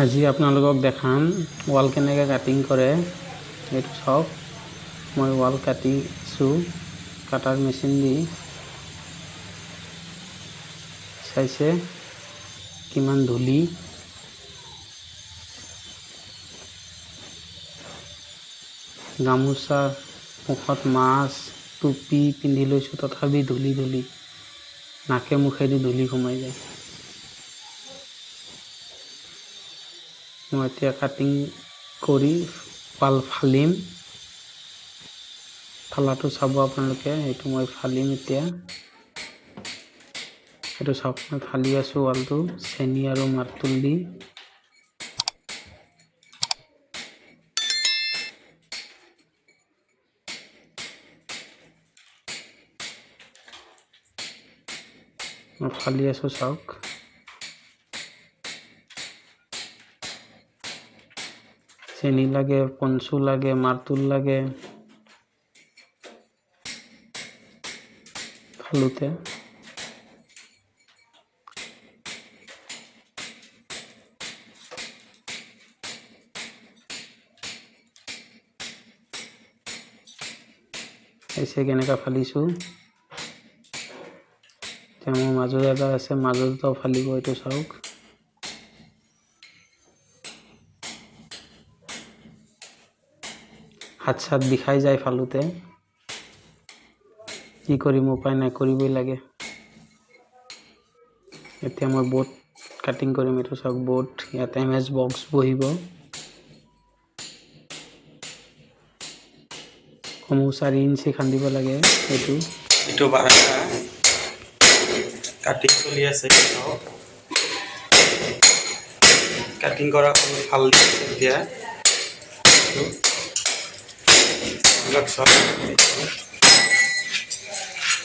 আজি আপোনালোকক দেখাম ৱাল কেনেকৈ কাটিং কৰে। এইটো চাওক, মই ৱাল কাটিছোঁ কাটাৰ মেচিন দি। চাইছে কিমান ধূলি। গামোচা মুখত মাছ টুপি পিন্ধি লৈছোঁ, তথাপি ধূলি নাকে মুখেদি ধূলি সোমাই যায়। মই এতিয়া কাটিং কৰি ৱাল ফালিম। ফালাটো চাব আপোনালোকে। এইটো মই ফালিম এতিয়া। এইটো চাওক, মই ফালি আছোঁ ৱালটো চেনি আৰু মাৰ্তুল দি। মই ফালি আছোঁ চাওক। চেনি লাগে, পঞ্চু লাগে, মাৰ্তুল লাগে ফালোতে। এসে কেনেকৈ ফালিছোঁ। এতিয়া মোৰ মাজত এটা আছে, মাজতও ফালিব। এইটো চাওক। হাত চাত বিষাই যায় ফালোতে। কি কৰিম, উপায় নাই, কৰিবই লাগে। এতিয়া মই বোট কাটিং কৰিম। এইটো চাওক বোট, ইয়াত এমএছ বক্স বহিব। কমেও 4 ইঞ্চি খান্দিব লাগে। এইটো বাৰান্দা কাটিং চলি আছে। কাটিং কৰা ভাল এতিয়া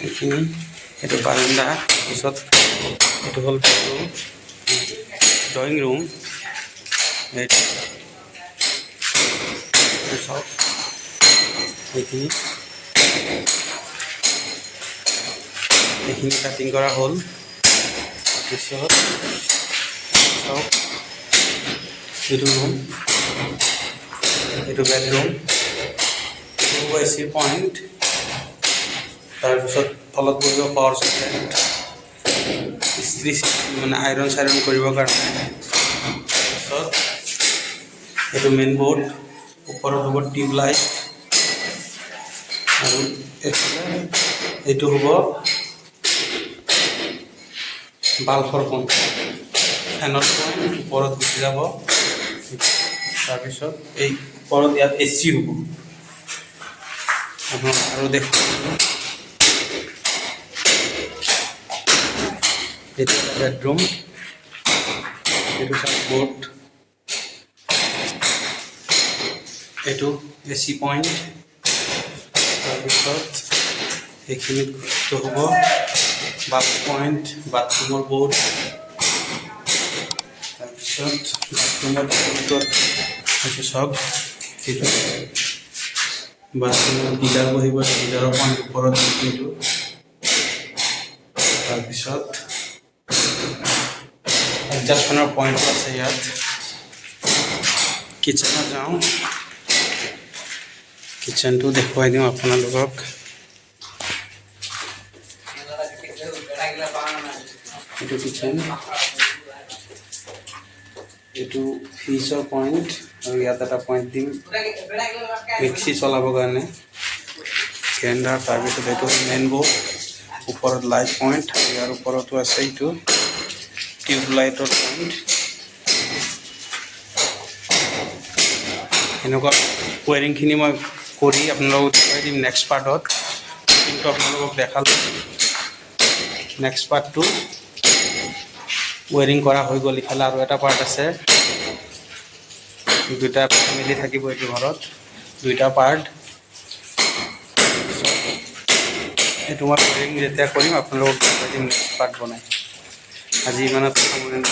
এইখিনি। এইটো বাৰান্দা, পিছত এইটো হ'ল বেডৰুম, ড্ৰয়িং ৰুম। এইটো চাওক, এইখিনি কাটিং কৰা হ'ল। তাৰপিছত চাওক, এইটো ৰুম, এইটো বেডৰুম, এইটো এচি পইণ্ট। তাৰপিছত তলত বহিব পাৱাৰ চাপ্লাই, ইস্ত্ৰি মানে আইৰণ চাইৰণ কৰিবৰ কাৰণে। তাৰপিছত এইটো মেইন বৰ্ড, ওপৰত হ'ব টিউব লাইট, আৰু এইটো হ'ব বাল্বৰ পইণ্ট, ফেনৰ পইণ্ট ওপৰত গুচি যাব। তাৰপিছত এই ওপৰত ইয়াত এচি হ'ব। আৰু দেখোঁ, এইটো বেডৰুম, এইটো বৰ্ড, এইটো এচি পইণ্ট। তাৰপিছত এইখিনিত হ'ব বাথ পইণ্ট, বাথৰুমৰ বৰ্ড। তাৰপিছত বাথৰুমৰ বৰ্ডত এইটো চাওক, এইটো বাথৰুমত গিজাৰ বহিব, গিজাৰৰ পইণ্ট ওপৰত এইটো। তাৰপিছত এডজাষ্ট ফেনৰ পইণ্ট আছে ইয়াত। কিটচেনত যাওঁ, কিটচেনটো দেখুৱাই দিওঁ আপোনালোকক। এইটো কিটচেন, এইটো ফ্ৰিজৰ পইণ্ট, আৰু ইয়াত এটা পইণ্ট দিম মিক্সি চলাবৰ কাৰণে, গ্ৰাইণ্ডাৰ। তাৰপিছত এইটো মেইন বৰ্ড, ওপৰত লাইট পইণ্ট, ইয়াৰ ওপৰতো আছে এইটো টিউব লাইটৰ পইণ্ট। এনেকুৱা ৱায়াৰিংখিনি মই কৰি আপোনালোকক দেখুৱাই দিম নেক্সট পাৰ্টত। কিন্তু আপোনালোকক দেখালোঁ। নেক্সট পাৰ্টটো ৱায়াৰিং কৰা হৈ গ'ল। ইফালে আৰু এটা পাৰ্ট আছে, দুটা ফেমিলি থাকিব এইটো ঘৰত, দুইটা পাৰ্ট। এইটো মই ৱায়াৰিং যেতিয়া কৰিম আপোনালোকক দেখুৱাই দিম নেক্সট পাৰ্ট বনাই। আজি ইমানত সামৰণি।